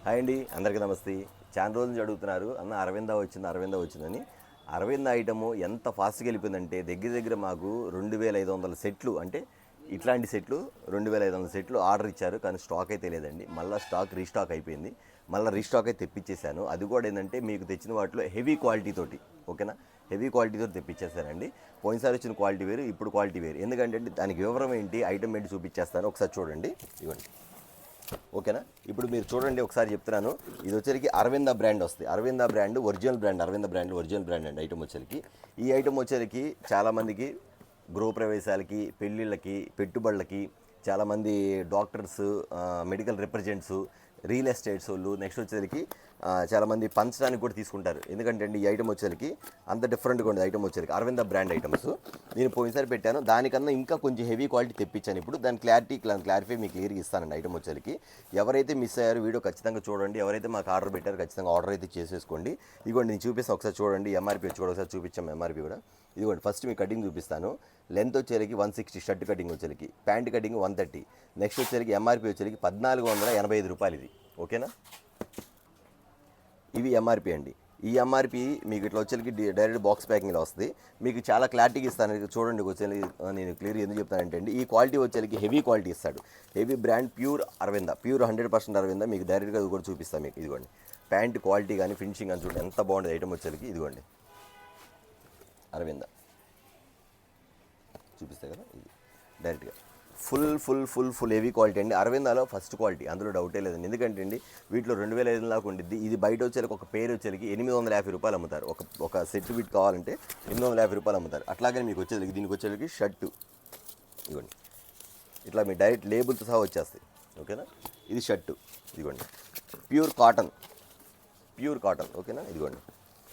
Hi అండి, అందరికీ నమస్తే. చాలా రోజుల నుంచి అడుగుతున్నారు అన్న అరవిందా వచ్చిందని. అరవింద ఐటము ఎంత ఫాస్ట్గా వెళ్ళిపోయిందంటే దగ్గర దగ్గర మాకు 2500 సెట్లు, అంటే ఇట్లాంటి సెట్లు 2500 సెట్లు ఆర్డర్ ఇచ్చారు. కానీ స్టాక్ అయితే లేదండి. మళ్ళీ స్టాక్ రీస్టాక్ అయిపోయింది. మళ్ళీ రీస్టాక్ అయితే తెప్పించేశాను. అది కూడా ఏంటంటే మీకు తెచ్చిన వాటిలో హెవీ క్వాలిటీ తోటి, ఓకేనా, హెవీ క్వాలిటీతో తెప్పించేశానండి. పోయినసారి వచ్చిన క్వాలిటీ వేరు, ఇప్పుడు క్వాలిటీ వేరు. ఎందుకంటే దానికి వివరం ఏంటి, ఐటమ్ ఏంటి చూపించేస్తాను. ఒకసారి చూడండి, ఇవ్వండి, ఓకేనా. ఇప్పుడు మీరు చూడండి, ఒకసారి చెప్తున్నాను. ఇది వచ్చరికి అరవింద బ్రాండ్ వస్తుంది. Aravinda brand original brand, Aravinda brand original brand అండి. ఐటమ్ వచ్చరికి ఈ ఐటమ్ వచ్చరికి చాలామందికి గృహప్రవేశాలకి, పెళ్ళిళ్ళకి, పెట్టుబడులకి, చాలామంది doctors, medical represents, real estates వాళ్ళు, నెక్స్ట్ వచ్చేసరికి చాలామంది పంచడానికి కూడా తీసుకుంటారు. ఎందుకంటే అండి ఈ ఐటమ్ వచ్చేసరికి అంత డిఫరెంట్గా ఉండేది. ఐటమ్ వచ్చేసరికి అరవింద బ్రాండ్ ఐటమ్స్ నేను పోయినసారి పెట్టాను. దానికన్నా ఇంకా కొంచెం హెవీ క్వాలిటీ తెప్పించాను. ఇప్పుడు దాని క్లారిఫై మీకు క్లియర్గా ఇస్తానండి. ఐటమ్ వచ్చేసరికి ఎవరైతే మిస్ అయ్యారో వీడియో ఖచ్చితంగా చూడండి. ఎవరైతే మాకు ఆర్డర్ పెట్టారో ఖచ్చితంగా ఆర్డర్ అయితే చేసేసుకోండి. ఇదిగోండి నేను చూపిస్తాను, ఒకసారి చూడండి. ఎంఆర్పీ వచ్చి కూడా ఒకసారి చూపించాము, ఎంఆర్పీ కూడా. ఇదిగోండి ఫస్ట్ మీ కటింగ్ చూపిస్తాను. లెంత్ వచ్చేసరికి 160, షర్ట్ కటింగ్ వచ్చేసరికి, ప్యాంట్ కటింగ్ 130. నెక్స్ట్ వచ్చేసరికి ఎంఆర్పీ వచ్చేసరికి 1485 రూపాయలు ఇది, ఓకేనా. ఇవి ఎంఆర్పీ అండి. ఈ ఎంఆర్పీ మీకు ఇట్లా వచ్చేసరికి డైరెక్ట్ బాక్స్ ప్యాకింగ్లో వస్తుంది. మీకు చాలా క్లారిటీగా ఇస్తాను, చూడండి. వచ్చేసరికి నేను క్లియర్ ఎందుకు చెప్తానంటే అండి, ఈ క్వాలిటీ వచ్చేసరికి హెవీ క్వాలిటీ ఇస్తాడు. Heavy brand pure Aravinda, pure 100% Aravinda. మీకు డైరెక్ట్గా అది కూడా చూపిస్తాను మీకు. ఇదిగోండి ప్యాంట్ క్వాలిటీ కానీ ఫినిషింగ్ అని చూడండి ఎంత బాగుంటుంది ఐటమ్ వచ్చేసరికి. ఇదిగోండి అరవింద చూపిస్తాయి కదా, ఇది డైరెక్ట్గా ఫుల్ హెవీ క్వాలిటీ అండి. అరవిందాలో ఫస్ట్ క్వాలిటీ, అందులో డౌటే లేదండి. ఎందుకంటే అండి వీటిలో 2500 దాకా ఉండిద్ది. ఇది బయట వచ్చేసరికి ఒక పేరు వచ్చేసరికి 850 రూపాయలు అమ్ముతారు. ఒక సెట్ వీట్ కావాలంటే 850 రూపాయలు అమ్ముతారు. అట్లాగే మీకు వచ్చేసరికి దీనికి వచ్చేసరికి షర్టు ఇదిగోండి ఇట్లా మీ డైరెక్ట్ లేబుల్తో సహా వచ్చేస్తాయి, ఓకేనా. ఇది షర్టు, ఇదిగోండి ప్యూర్ కాటన్, ఓకేనా. ఇదిగోండి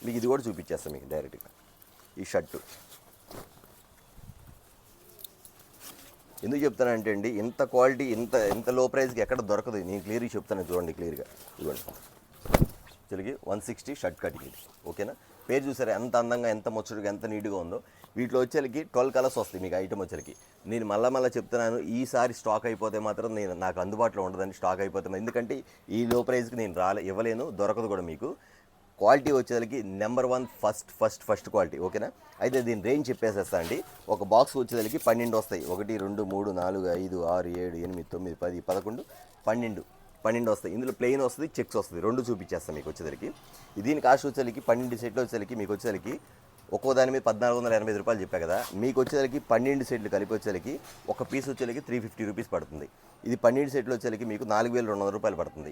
మీకు ఇది కూడా చూపించేస్తాను మీకు డైరెక్ట్గా. ఈ షర్టు ఎందుకు చెప్తానంటే అండి, ఇంత క్వాలిటీ ఇంత లో ప్రైస్కి ఎక్కడ దొరకదు. నేను క్లియర్గా చెప్తాను, చూడండి క్లియర్గా. ఇవ్వండి తెలుగు 160 షర్ట్ కటింగ్ ఇది, ఓకేనా. పేరు చూసారా ఎంత అందంగా, ఎంత ముచ్చటగా, ఎంత నీట్గా ఉందో. వీటిలో వచ్చేసరికి 12 కలర్స్ వస్తాయి మీకు ఐటమ్ వచ్చరికి. నేను మళ్ళీ చెప్తున్నాను, ఈసారి స్టాక్ అయిపోతే మాత్రం నాకు అందుబాటులో ఉండదండి. స్టాక్ అయిపోతే, ఎందుకంటే ఈ లో ప్రైస్కి నేను ఇవ్వలేను, దొరకదు కూడా మీకు. క్వాలిటీ వచ్చేసరికి నెంబర్ 1 ఫస్ట్ క్వాలిటీ, ఓకేనా. అయితే దీని రేంజ్ చెప్పేసేస్తా అండి. ఒక బాక్స్ వచ్చేసరికి 12 వస్తాయి. 1 2 3 4 5 6 7 8 9 10 11 12 వస్తాయి. ఇందులో ప్లెయిన్ వస్తుంది, చెక్స్ వస్తుంది, రెండు చూపించేస్తాను మీకు వచ్చేసరికి. దీని కాస్ట్ వచ్చేసరికి 12 సెట్లు వచ్చేసరికి మీకు వచ్చేసరికి ఒక్కో దాని మీద 1485 రూపాయలు చెప్పా కదా. మీకు వచ్చేసరికి 12 సెట్లు కలిపి వచ్చేసరికి ఒక పీస్ వచ్చేసరికి 350 రూపీస్ పడుతుంది. ఇది 12 సెట్లు వచ్చేసరికి మీకు 4200 రూపాయలు పడుతుంది.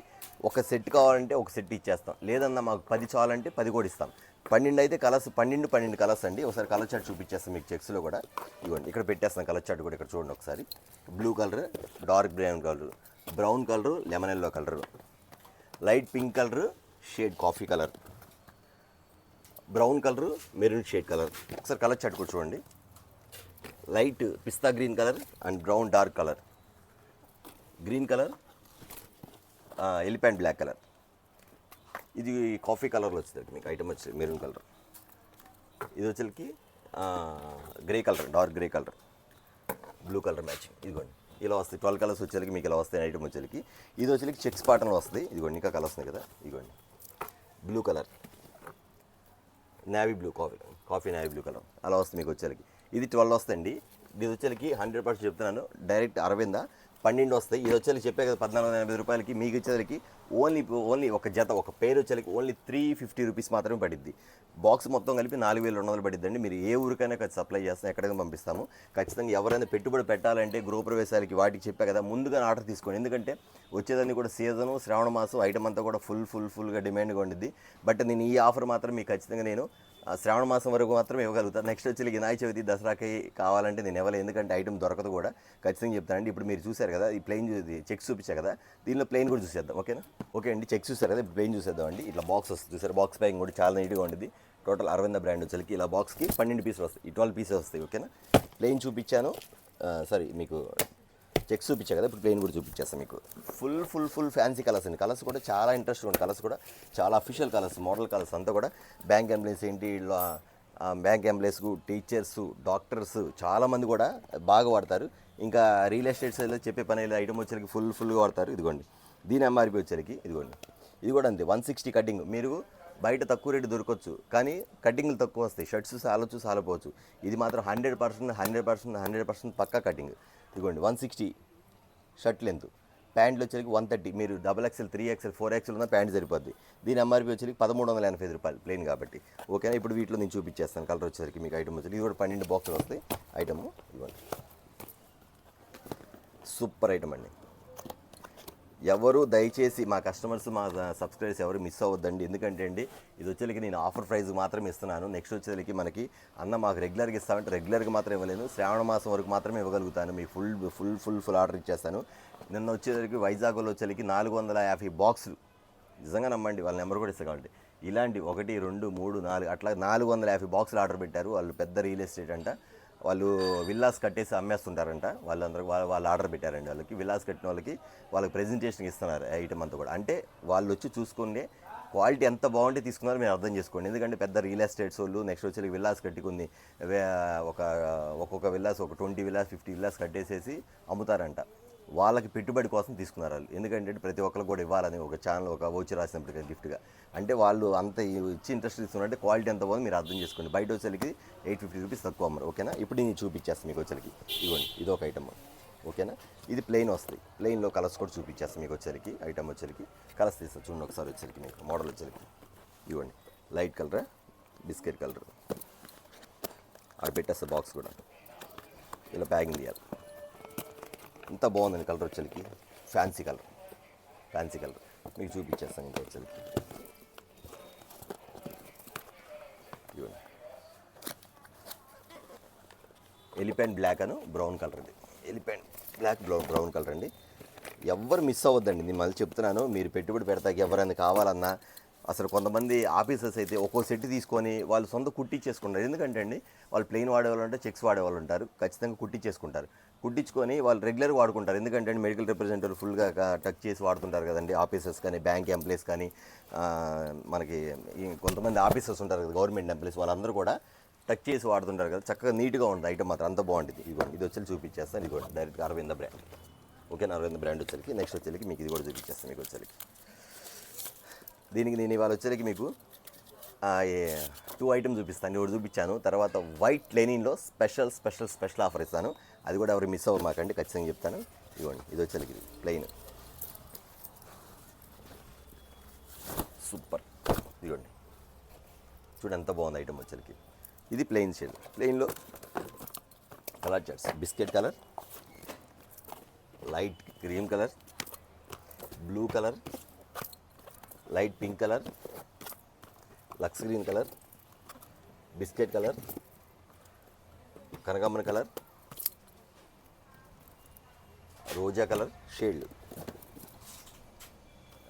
ఒక సెట్ కావాలంటే ఒక సెట్ ఇచ్చేస్తాం, లేదన్నా మాకు 10 చాలంటే 10 కూడా ఇస్తాం. 12 అయితే కలర్స్ 12 కలర్స్ అండి. ఒకసారి కలర్ చార్ట్ చూపించేస్తాం మీకు చెక్స్లో కూడా. ఇవ్వండి ఇక్కడ పెట్టేస్తాం కలర్ చార్ట్ కూడా. ఇక్కడ చూడండి ఒకసారి. Blue colour, dark brown colour, lemon yellow colour, light pink colour, shade coffee colour, brown colour, maroon shade colour. ఒకసారి కలర్ చార్ట్ కూడా చూడండి. Light pista green colour and brown dark colour, green colour, elephant black colour. ఇది coffee కలర్లో వచ్చేది మీకు item వచ్చి maroon colour. ఇది వచ్చేకి grey colour, dark grey colour, blue colour matching. ఇదిగోండి ఇలా వస్తాయి. 12 కలర్స్ వచ్చేకి మీకు ఇలా వస్తాయి ఐటమ్ వచ్చేకి. ఇది వచ్చేకి చెక్స్ పాటర్న్లో వస్తుంది. ఇదిగోండి ఇంకా కలర్స్ ఉన్నాయి కదా. ఇదిగోండి blue colour, navy blue, coffee navy blue colour అలా వస్తుంది మీకు వచ్చేకి. ఇది 12 వస్తాయండి. ఇది వచ్చేకి 100% చెప్తున్నాను, డైరెక్ట్ అరవింద 12 వస్తాయి. ఇది వచ్చేకి చెప్పే కదా 1485 రూపాయలకి. మీకు వచ్చేసరికి ఓన్లీ ఒక జత, ఒక పేరు వచ్చేకి ఓన్లీ 350 రూపీస్ మాత్రమే పడిద్ది. బాక్స్ మొత్తం కలిపి 4200 పడిద్దండి. మీరు ఏ ఊరికైనా సప్లై చేస్తాం, ఎక్కడైనా పంపిస్తాము. ఖచ్చితంగా ఎవరైనా పెట్టుబడి పెట్టాలంటే గృహప్రవేశాలకి వాటికి చెప్పా కదా, ముందుగా ఆర్డర్ తీసుకోండి. ఎందుకంటే వచ్చేదాన్ని కూడా సీజను, శ్రావణ మాసం ఐటమ్ అంతా కూడా ఫుల్గా డిమాండ్గా ఉండిద్ది. బట్ నేను ఈ ఆఫర్ మాత్రం మీకు ఖచ్చితంగా నేను శ్రావణ మాసం వరకు మాత్రమే ఇవ్వగలుగుతాను. నెక్స్ట్ వచ్చి వినాయక చవితి, దసరాకి కావాలంటే నేను ఇవ్వలేదు, ఎందుకంటే ఐటమ్ దొరకదు కూడా. ఖచ్చితంగా చెప్తానండి. ఇప్పుడు మీరు చూశారు కదా, ఈ ప్లెయిన్ చెక్స్ చూపించా కదా, దీనిలో ప్లెయిన్ కూడా చూసేద్దాం, ఓకేనా. ఓకే అండి, చెక్స్ చూసారు కదా, ప్లెయిన్ చూసేద్దాం అండి. ఇట్లా బాక్స్ వస్తుంది చూసారు, బాక్స్ ప్యాకింగ్ కూడా చాలా నీట్గా ఉంటుంది. టోటల్ అరవింద బ్రాండ్ వచ్చేకి ఇలా బాక్స్కి 12 పీసులు వస్తాయి. ఈ 12 పీసెస్ వస్తాయి, ఓకేనా. ప్లెయిన్ చూపించాను, సారీ మీకు చెక్స్ చూపించా కదా, ఇప్పుడు ప్లెయిన్ కూడా చూపించేస్తాను మీకు. ఫుల్ ఫ్యాన్సీ కలర్స్ అండి. కలర్స్ కూడా చాలా ఇంట్రెస్ట్ ఉంది. కలర్స్ కూడా చాలా అఫీషియల్ కలర్స్, మోడల్ కలర్స్ అంతా కూడా. బ్యాంక్ ఎంప్లాయీస్ ఏంటి, బ్యాంక్ ఎంప్లాయీస్, టీచర్స్, డాక్టర్స్ చాలామంది కూడా బాగా వాడతారు. ఇంకా రియల్ ఎస్టేట్స్ చెప్పే పని ఐటమ్ వచ్చేకి ఫుల్గా వాడతారు. ఇదిగోండి దీని ఎంఆర్పీ వచ్చేకి, ఇదిగోండి ఇది కూడా అంతే 160 కటింగ్. మీరు బయట తక్కువ రేటు దొరకవచ్చు, కానీ కటింగ్లు తక్కువ వస్తాయి. షర్ట్స్ సాలపోవచ్చు. ఇది మాత్రం 100% పక్కా కటింగ్. ఇదిగోండి 160 షర్ట్ లెంత్. ప్యాంట్లు వచ్చేసరికి 130. మీరు XXL 3XL 4XL ఉన్న ప్యాంట్ సరిపోద్ది. దీని ఎంఆర్పీ వచ్చేసరికి 1385 రూపాయలు ప్లెయిన్ కాబట్టి. ఓకేనా. ఇప్పుడు వీటిలో నేను చూపించేస్తాను కలర్ వచ్చేసరికి మీకు. ఐటమ్ వచ్చేసరికి ఇది కూడా 12 బాక్సులు వస్తాయి ఐటమ్. ఇవ్వండి, సూపర్ ఐటమ్ అండి. ఎవరు దయచేసి మా కస్టమర్స్, మా సబ్స్క్రైబర్స్ ఎవరు మిస్ అవ్వద్దండి. ఎందుకంటే అండి ఇది వచ్చేసరికి నేను ఆఫర్ ప్రైస్ మాత్రమే ఇస్తున్నాను. నెక్స్ట్ వచ్చేసరికి మనకి అన్న మాకు రెగ్యులర్గా ఇస్తామంటే రెగ్యులర్గా మాత్రం ఇవ్వలేను. శ్రావణ మాసం వరకు మాత్రమే ఇవ్వగలుగుతాను. మీకు ఫుల్ ఆర్డర్ ఇచ్చేస్తాను. నిన్న వచ్చేసరికి వైజాగ్లో వచ్చేసరికి 450 బాక్సులు. నిజంగా నమ్మండి, వాళ్ళ నెంబర్ కూడా ఇస్తా కాబట్టి. ఇలాంటి 1 2 3 4 అట్లా 450 బాక్సులు ఆర్డర్ పెట్టారు. వాళ్ళు పెద్ద రియల్ ఎస్టేట్ అంట. వాళ్ళు విల్లాస్ కట్టేసి అమ్మేస్తుంటారంట. వాళ్ళందరూ వాళ్ళు ఆర్డర్ పెట్టారండి. వాళ్ళకి విల్లాస్ కట్టిన వాళ్ళకి ప్రెజెంటేషన్ ఇస్తున్నారు ఐటమ్ అంతా కూడా. అంటే వాళ్ళు వచ్చి చూసుకునే క్వాలిటీ ఎంత బాగుంటే తీసుకున్నారో మీరు అర్థం చేసుకోండి. ఎందుకంటే పెద్ద రియల్ ఎస్టేట్స్ వాళ్ళు నెక్స్ట్ వచ్చి విల్లాస్ కట్టి కొన్ని ఒక్కొక్క విల్లాస్ ఒక 20 విల్లాస్ 50 విల్లాస్ కట్టేసేసి అమ్ముతారంట. వాళ్ళకి పెట్టుబడి కోసం తీసుకున్నారు వాళ్ళు. ఎందుకంటే ప్రతి ఒక్కరికి కూడా ఇవ్వాలని ఒక ఛానల్ ఒక వోచర్ రాసినప్పటికీ గిఫ్ట్గా. అంటే వాళ్ళు అంత ఇచ్చి ఇంట్రెస్ట్ ఇస్తున్నారంటే క్వాలిటీ ఎంత బాగుంది మీరు అర్థం చేసుకోండి. బయట వచ్చేసరికి 850 రూపీస్ తక్కువ అమ్మరు. ఓకేనా. ఇప్పుడు నేను చూపించేస్తాను మీకు వచ్చేసరికి. ఇవ్వండి, ఇది ఒక ఐటమ్. ఓకేనా. ఇది ప్లెయిన్ వస్తాయి. ప్లెయిన్లో కలర్స్ కూడా చూపించేస్తాను మీకు వచ్చేసరికి. ఐటమ్ వచ్చేసరికి కలర్స్ తీస్తాను చూడండి ఒకసారి వచ్చేసరికి మీకు. మోడల్ వచ్చేసరికి ఇవ్వండి, లైట్ కలర్, బిస్కెట్ కలర్. అక్కడ పెట్టేస్తారు బాక్స్ కూడా. ఇలా ప్యాకింగ్ తీయాలి. ఇంత బాగుందండి కలర్ వచ్చేసరికి. ఫ్యాన్సీ కలర్ మీకు చూపించేస్తాను ఇంకా వచ్చేసరికి. ఇవ్వండి, ఎలిఫెంట్ బ్లాక్ అను బ్రౌన్ కలర్. ఇది ఎలిఫెంట్ బ్లాక్ బ్రౌన్ కలర్ అండి. ఎవ్వరు మిస్ అవ్వద్దండి. నేను మళ్ళీ చెప్తున్నాను, మీరు పెట్టుబడి పెడతాకి ఎవరైనా కావాలన్నా అసలు కొంతమంది ఆఫీసర్స్ అయితే ఒక్కో సెట్ తీసుకొని వాళ్ళు సొంత కుట్టించేసుకుంటారు. ఎందుకంటే అండి వాళ్ళు ప్లెయిన్ వాడేవాళ్ళు ఉంటారు, చెక్స్ వాడేవాళ్ళు ఉంటారు. ఖచ్చితంగా కుట్టించేసుకుంటారు. కుట్టించుకొని వాళ్ళు రెగ్యులర్గా వాడుకుంటారు. ఎందుకంటే మెడికల్ రిప్రజెంటేటివ్ ఫుల్గా టచ్ చేసి వాడుతుంటారు కదండి. ఆఫీసర్స్ కానీ బ్యాంక్ ఎంప్లాయీస్ కానీ మనకి కొంతమంది ఆఫీసర్స్ ఉంటారు కదా, గవర్నమెంట్ ఎంప్లాయీస్, వాళ్ళందరూ కూడా టచ్ చేసి వాడుతుంటారు కదా. చక్కగా నీట్గా ఉంటుంది ఐటమ్ మాత్రం, అంత బాగుంటుంది. ఇది వచ్చి చూపించేస్తాను. ఇది కూడా డైరెక్ట్గా అరవింద బ్రాండ్. ఓకేనా. అరవింద బ్రాండ్ వచ్చేసరికి నెక్స్ట్ వచ్చేసరికి మీకు ఇది కూడా చూపించేస్తాను మీకు వచ్చేసరికి. దీనికి నేను ఇవాళ వచ్చేసరికి మీకు 2 ఐటమ్ చూపిస్తాను. ఒకటి చూపించాను, తర్వాత వైట్ లెనిన్లో స్పెషల్ ఆఫర్ ఇస్తాను. అది కూడా ఎవరు మిస్ అవ్వరు మాకండి, ఖచ్చితంగా చెప్తాను. ఇవ్వండి, ఇది వచ్చేసరికి ఇది ప్లెయిన్ సూపర్. ఇదిగోండి, చూడండి ఎంత బాగుంది ఐటమ్ వచ్చేసరికి. ఇది ప్లెయిన్ షేడ్. ప్లెయిన్లో colour charts, biscuit colour, light cream colour, blue colour, light pink colour, lux green colour, biscuit colour, కనకాంబరం కలర్, రోజా కలర్ షేడ్లు,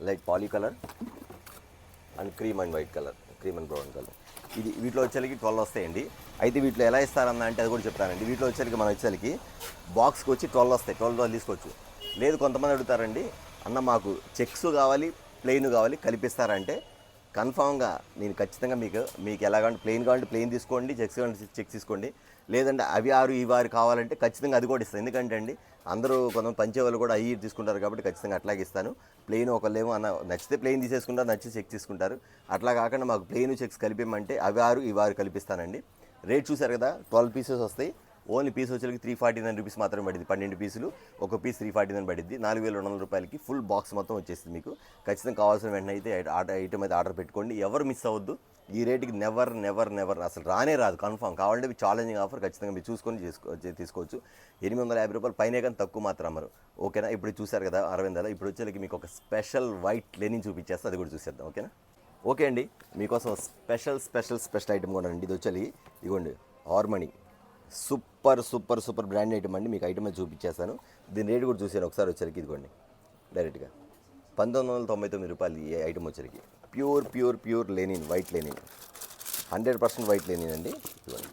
లైట్ పాలీ colour and cream and white colour, cream and brown colour. ఇది వీటిలో వచ్చేసరికి 12 వస్తాయండి. అయితే వీటిలో ఎలా ఇస్తారన్నా అంటే అది కూడా చెప్తానండి. వీటిలో వచ్చేసరికి మనం వచ్చేసరికి బాక్స్కి వచ్చి 12 వస్తాయి. 12 తీసుకోవచ్చు. లేదు కొంతమంది అడుగుతారండి, అన్న మాకు చెక్స్ కావాలి ప్లెయిన్ కావాలి కలిపిస్తారంటే కన్ఫామ్గా నేను ఖచ్చితంగా మీకు ఎలాగంటే ప్లెయిన్ కావాలంటే ప్లెయిన్ తీసుకోండి, చెక్స్ కావాలంటే చెక్స్ తీసుకోండి. లేదంటే అవి 6 ఈ 6 కావాలంటే ఖచ్చితంగా అది కూడా ఇస్తాను. ఎందుకంటే అండి అందరూ కొంతమంది పంచేవాళ్ళు కూడా అవి తీసుకుంటారు కాబట్టి ఖచ్చితంగా అట్లాగే ఇస్తాను. ప్లెయిన్ ఒకళ్ళేమో అన్న నచ్చితే ప్లెయిన్ తీసేసుకుంటారు, నచ్చితే చెక్ తీసుకుంటారు. అట్లా కాకుండా మాకు ప్లెయిన్ చెక్స్ కలిపేమంటే అవి 6 ఈ 6 కలిపిస్తానండి. రేట్ చూసారు కదా, 12 పీసెస్ వస్తాయి. ఓన్లీ పీస్ వచ్చేసరికి 349 రూపీస్ మాత్రమే పడింది. 12 పీసులు ఒక పీస్ 349 పడింది. 4200 రూపాయలకి ఫుల్ బాక్స్ మొత్తం వచ్చేస్తుంది మీకు. ఖచ్చితంగా కావాల్సిన వెంటనే అయితే ఐటమ్ అయితే ఆర్డర్ పెట్టుకోండి. ఎవరు మిస్ అవ్వద్దు. ఈ రేటుకి నెవర్ అసలు రానే రాదు కన్ఫామ్. కావాలంటే ఛాలెంజింగ్ ఆఫర్ ఖచ్చితంగా మీరు చూసుకొని తీసుకోవచ్చు. 850 రూపాయలు పైనే కానీ తక్కువ మాత్రం అమ్మరు. ఓకేనా. ఇప్పుడు చూసారు కదా అరవిందాలో. ఇప్పుడు వచ్చేసరికి మీకు ఒక స్పెషల్ వైట్ లెనిన్ చూపించేస్తే అది కూడా చూసేద్దాం. ఓకేనా. ఓకే అండి, మీకోసం స్పెషల్ ఐటమ్ కూడా అండి. ఇది వచ్చేది ఇదిగోండి, హార్మనీ సూపర్ బ్రాండ్ ఐటమ్ అండి. మీకు ఐటమ్ చూపించేస్తాను. దీని రేటు కూడా చూసాను ఒకసారి వచ్చరికి. ఇదిగోండి డైరెక్ట్గా 1999 రూపాయలు ఈ ఐటమ్ వచ్చరికి. Pure linen, white Lenin, 100% white Lenin అండి. ఇదిగోండి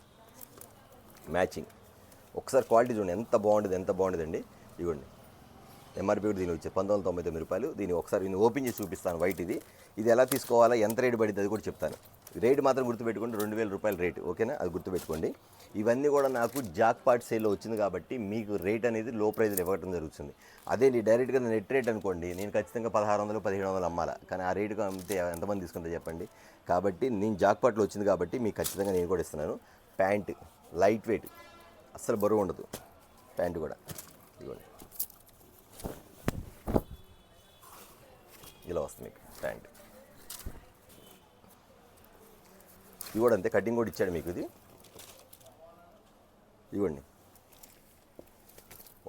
మ్యాచింగ్. ఒకసారి క్వాలిటీ చూడండి ఎంత బాగుంటుంది అండి. ఇదిగోండి ఎంఆర్పీ కూడా దీని వచ్చేది 1999 రూపాయలు. దీన్ని ఒకసారి నేను ఓపెన్ చేసి చూపిస్తాను. వైట్ ఇది ఎలా తీసుకోవాలా, ఎంత రేటు పడింది అది కూడా చెప్తాను. రేటు మాత్రం గుర్తుపెట్టుకోండి, 2000 రూపాయల రేటు, ఓకేనా? అది గుర్తుపెట్టుకోండి. ఇవన్నీ కూడా నాకు జాక్ పాట్ సేల్లో వచ్చింది కాబట్టి మీకు రేట్ అనేది లో ప్రైజ్లో ఇవ్వడం జరుగుతుంది. అదే నీ డైరెక్ట్గా నెట్ రేట్ అనుకోండి, నేను ఖచ్చితంగా 1600 1700 అమ్మాలా, కానీ ఆ రేటుగా అమ్మితే ఎంతమంది తీసుకుంటారు చెప్పండి. కాబట్టి నేను జాక్ పాట్లో వచ్చింది కాబట్టి మీకు ఖచ్చితంగా నేను కూడా ఇస్తున్నాను. ప్యాంట్ లైట్ వెయిట్, అస్సలు బరువు ఉండదు. ప్యాంట్ కూడా ఇదిగోండి ఇలా వస్తుంది మీకు ప్యాంట్. ఇది కూడా అంతే, కటింగ్ కూడా ఇచ్చాడు మీకు. ఇది ఇవ్వండి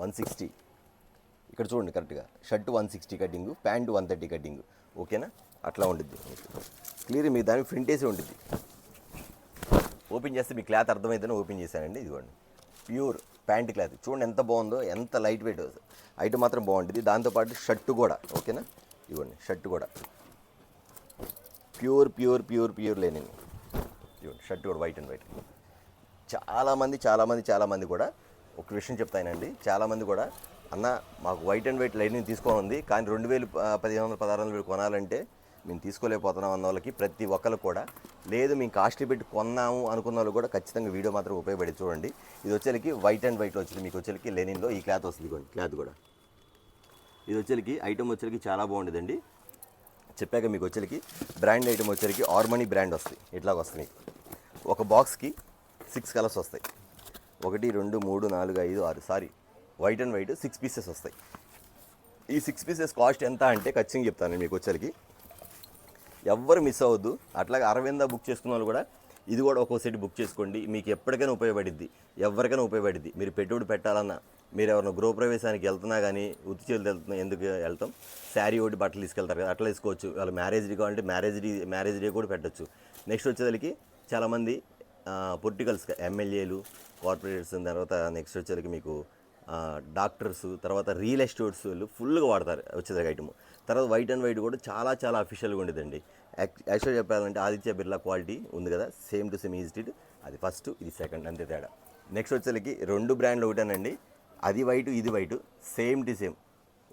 160. ఇక్కడ చూడండి కరెక్ట్గా, షర్ట్ 160 కటింగ్, ప్యాంటు 130 కటింగ్, ఓకేనా? అట్లా ఉండిద్ది క్లియర్. మీ దానికి ప్రింట్ వేసి ఉండిద్ది. ఓపెన్ చేస్తే మీ క్లాత్ అర్థమైతేనే ఓపెన్ చేశానండి. ఇదిగోండి ప్యూర్ ప్యాంట్ క్లాత్ చూడండి ఎంత బాగుందో, ఎంత లైట్ వెయిట్ ఐటమ్ మాత్రం బాగుంటుంది. దాంతోపాటు షర్టు కూడా, ఓకేనా? ఇవ్వండి షర్ట్ కూడా pure pure pure pure linen. ఇవ్వండి షర్ట్ కూడా వైట్ అండ్ వైట్. చాలామంది కూడా ఒక విషయం చెప్తానండి. చాలామంది కూడా అన్న మాకు వైట్ అండ్ వైట్ లైనింగ్ తీసుకోనుంది, కానీ 2000 1500 1600 కొనాలంటే మేము తీసుకోలేకపోతున్నాం అన్న వాళ్ళకి ప్రతి ఒక్కరికి కూడా లేదు, మేము కాస్ట్లీ పెట్టి కొన్నాము అనుకున్న వాళ్ళు కూడా ఖచ్చితంగా వీడియో మాత్రం ఉపయోగపడి చూడండి. ఇది వచ్చేకి వైట్ అండ్ వైట్లో వచ్చింది మీకు. వచ్చేకి లెనిన్లో ఈ క్లాత్ వస్తుంది. క్లాత్ కూడా ఇది వచ్చేకి ఐటమ్ వచ్చేకి చాలా బాగుంటుందండి. చెప్పాక మీకు వచ్చేకి బ్రాండ్ ఐటమ్ వచ్చేకి ఆర్మనీ బ్రాండ్ వస్తుంది. ఇట్లాగ వస్తుంది మీకు. ఒక బాక్స్కి 6 కలర్స్ వస్తాయి. 1 2 3 4 5 6 sorry white and white 6 pieces వస్తాయి. ఈ 6 పీసెస్ కాస్ట్ ఎంత అంటే ఖచ్చితంగా చెప్తాను మీకు. వచ్చేకి ఎవ్వరు మిస్ అవ్వద్దు. అట్లాగే అరవింద బుక్ చేసుకున్న వాళ్ళు కూడా ఇది కూడా ఒక్కో సెట్ బుక్ చేసుకోండి. మీకు ఎప్పటికైనా ఉపయోగపడిద్ది, ఎవరికైనా ఉపయోగపడిద్ది. మీరు పెట్టుబడి పెట్టాలన్నా, మీరు ఎవరైనా గృహప్రవేశానికి వెళ్తున్నా కానీ ఉత్తి చేతులు వెళ్తున్నా, ఎందుకు వెళ్తాం, శారీ ఒకటి బట్టలు తీసుకెళ్తారు కదా, అట్లా తీసుకోవచ్చు. వాళ్ళు మ్యారేజ్ డే కావాలంటే మ్యారేజ్ డే కూడా పెట్టచ్చు. నెక్స్ట్ వచ్చేసరికి చాలామంది పొలిటికల్స్ ఎమ్మెల్యేలు, కార్పొరేటర్స్, తర్వాత నెక్స్ట్ వచ్చేసరికి మీకు డాక్టర్స్, తర్వాత రియల్ ఎస్టేట్స్ వాళ్ళు ఫుల్గా వాడతారు వచ్చేసరికి ఐటమ్. తర్వాత వైట్ అండ్ వైట్ కూడా చాలా అఫీషియల్గా ఉండేదండి. యాక్చువల్గా చెప్పాలంటే ఆదిత్య బిర్లా క్వాలిటీ ఉంది కదా, సేమ్ టు సేమ్ ఈజిటెడ్. అది ఫస్ట్, ఇది సెకండ్, అంతే తేడా. నెక్స్ట్ వచ్చేసరికి 2 బ్రాండ్లు ఒకటేనండి. అది వైట్ ఇది వైట్, సేమ్ టు సేమ్,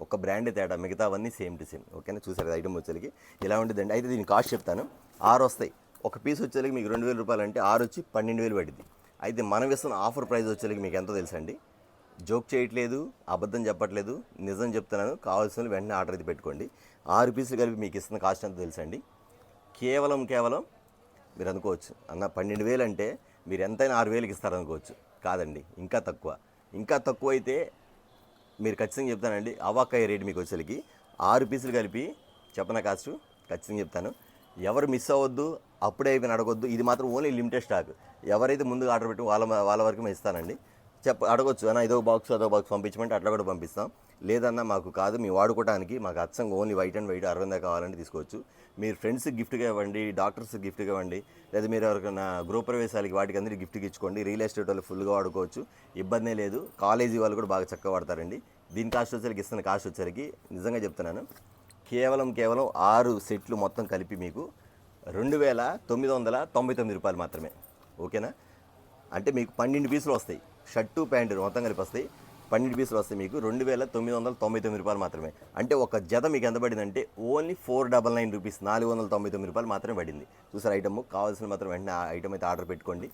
ఒక బ్రాండ్ తేడా, మిగతావన్నీ సేమ్ టు సేమ్, ఓకేనా? చూసారు ఐటమ్ వచ్చేసరికి ఇలా ఉంటుందండి. అయితే దీని కాస్ట్ చెప్తాను. 6 వస్తాయి. ఒక పీస్ వచ్చేసరికి మీకు 2000 రూపాయలు అంటే 6 వచ్చి 12000 పడింది. అయితే మనం ఇస్తున్న ఆఫర్ ప్రైస్ వచ్చేసరికి మీకు ఎంతో తెలుసండి. జోక్ చేయట్లేదు, అబద్ధం చెప్పట్లేదు, నిజం చెప్తున్నాను. కావాల్సిన వెంటనే ఆర్డర్ అయితే పెట్టుకోండి. 6 పీసులు కలిపి మీకు ఇస్తున్న కాస్ట్ ఎంతో తెలుసండి. కేవలం మీరు అనుకోవచ్చు అన్న 12000 అంటే మీరు ఎంతైనా 6000కి ఇస్తారనుకోవచ్చు. కాదండి, ఇంకా తక్కువ అయితే మీరు ఖచ్చితంగా చెప్తానండి. అవాకాయ రేట్ మీకు వచ్చేసరికి 6 పీసులు కలిపి చెప్పన కాస్ట్ ఖచ్చితంగా చెప్తాను. ఎవరు మిస్ అవ్వద్దు, అప్పుడే అయిపోయిన అడగొద్దు. ఇది మాత్రం ఓన్లీ లిమిటెడ్ స్టాక్. ఎవరైతే ముందుగా ఆర్డర్ పెట్టి వాళ్ళ వరకు మేము ఇస్తానండి. అడగొచ్చు అన్న అదో బాక్స్ పంపించమంటే అట్లా కూడా పంపిస్తాం. లేదన్నా మాకు కాదు, మీ వాడుకోవడానికి మాకు అచ్చంగా ఓన్లీ వైట్ అండ్ వైట్ 60 కావాలంటే తీసుకోవచ్చు. మీరు ఫ్రెండ్స్కి గిఫ్ట్గా ఇవ్వండి, డాక్టర్స్కి గిఫ్ట్గా ఇవ్వండి, లేదా మీరు ఎవరికైనా గృహప్రవేశాలకి వాటికి అందరికీ గిఫ్ట్కి ఇచ్చుకోండి. రియల్ ఎస్టేట్ వాళ్ళు ఫుల్గా వాడుకోవచ్చు, ఇబ్బందే లేదు. కాలేజీ వాళ్ళు కూడా బాగా చక్కగా వాడతారండి. దీని కాస్ట్ వచ్చేసరికి ఇస్తున్న కాస్ట్ వచ్చేసరికి నిజంగా చెప్తున్నాను, కేవలం 6 సెట్లు మొత్తం కలిపి మీకు 2999 రూపాయలు మాత్రమే, ఓకేనా? అంటే మీకు 12 పీసులు వస్తాయి. షర్టు ప్యాంటు మొత్తం కలిపి వస్తాయి. 12 పీసులు వస్తాయి మీకు 2999 రూపాయలు మాత్రమే. అంటే ఒక జత మీకు ఎంత పడిందంటే ఓన్లీ 499 రూపీస్, 499 రూపాయలు మాత్రమే పడింది. చూసారు ఐటమ్. కావాల్సిన మాత్రం వెంటనే ఆ ఐటమ్ అయితే ఆర్డర్ పెట్టుకోండి.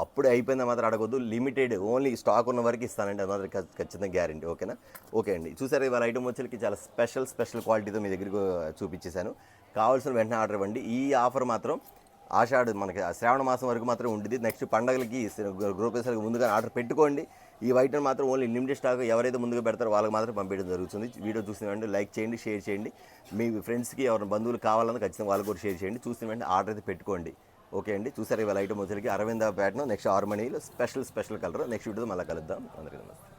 అప్పుడే అయిపోయిందా మాత్రం అడగొద్దు. లిమిటెడ్, ఓన్లీ స్టాక్ ఉన్న వరకు ఇస్తానండి, అది మాత్రం ఖచ్చితంగా గ్యారెంటీ, ఓకేనా? ఓకే అండి. చూసారు ఇవాళ ఐటమ్ వచ్చేసరికి చాలా స్పెషల్ క్వాలిటీతో మీ దగ్గరికి చూపించేశాను. కావాల్సిన వెంటనే ఆర్డర్ ఇవ్వండి. ఈ ఆఫర్ మాత్రం మనకి శ్రావణ మాసం వరకు మాత్రం ఉంటుంది. నెక్స్ట్ పండగలకి గృహప్రవేశాలకు ముందుగా ఆర్డర్ పెట్టుకోండి. ఈ ఐటమ్ మాత్రం ఓన్లీ లిమిటెడ్ స్టాక్. ఎవరైతే ముందుగా పెడతారో వాళ్ళకి మాత్రం పంపించడం జరుగుతుంది. వీడియో చూసిన వెంటనే లైక్ చేయండి, షేర్ చేయండి. మీ ఫ్రెండ్స్కి ఎవరైనా బంధువులు కావాలన్నా ఖచ్చితంగా వాళ్ళకి కూడా షేర్ చేయండి. చూసిన వెంటనే ఆర్డర్ అయితే పెట్టుకోండి, ఓకే అండి. చూసారు ఇవాళ ఐటమ్ వచ్చేసరికి అరవింద ప్యాటర్న్, నెక్స్ట్ ఆర్మనీలో స్పెషల్ కలర్. నెక్స్ట్ వీడియోతో మళ్ళీ కలుద్దాం. అందరికీ నమస్తే.